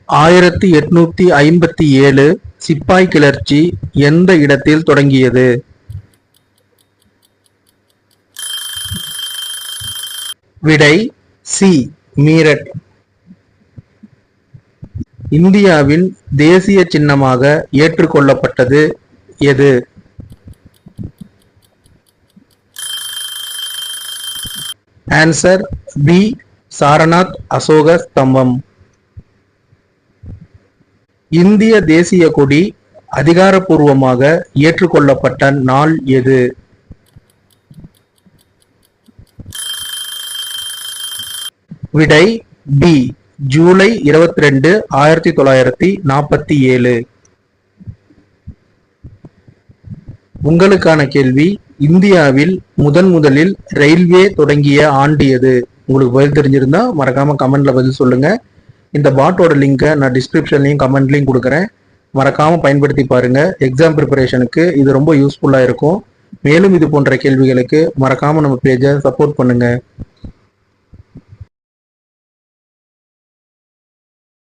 1857 சிப்பாய் கிளர்ச்சி எந்த இடத்தில் தொடங்கியது? விடை சி, மீரட். இந்தியாவின் தேசிய சின்னமாக ஏற்றுக்கொள்ளப்பட்டது எது? ஆன்சர் பி, சாரநாத் அசோக ஸ்தம்பம். இந்திய தேசிய கொடி அதிகாரப்பூர்வமாக ஏற்றுக்கொள்ளப்பட்ட நாள் எது? விடை பி, ஜூலை 22, 1947. உங்களுக்கான கேள்வி, இந்தியாவில் முதலில் ரயில்வே தொடங்கிய ஆண்டு எது? உங்களுக்கு பதில் தெரிஞ்சிருந்தா மறக்காம கமெண்ட்ல பதில் சொல்லுங்க. இந்த பாட்டோட லிங்கை நான் டிஸ்கிரிப்ஷன்லையும் கமெண்ட்லையும் கொடுக்குறேன். மறக்காம பயன்படுத்தி பாருங்க. எக்ஸாம் ப்ரிப்பரேஷனுக்கு இது ரொம்ப யூஸ்ஃபுல்லா இருக்கும். மேலும் இது போன்ற கேள்விகளுக்கு மறக்காம நம்ம பேஜை சப்போர்ட் பண்ணுங்க.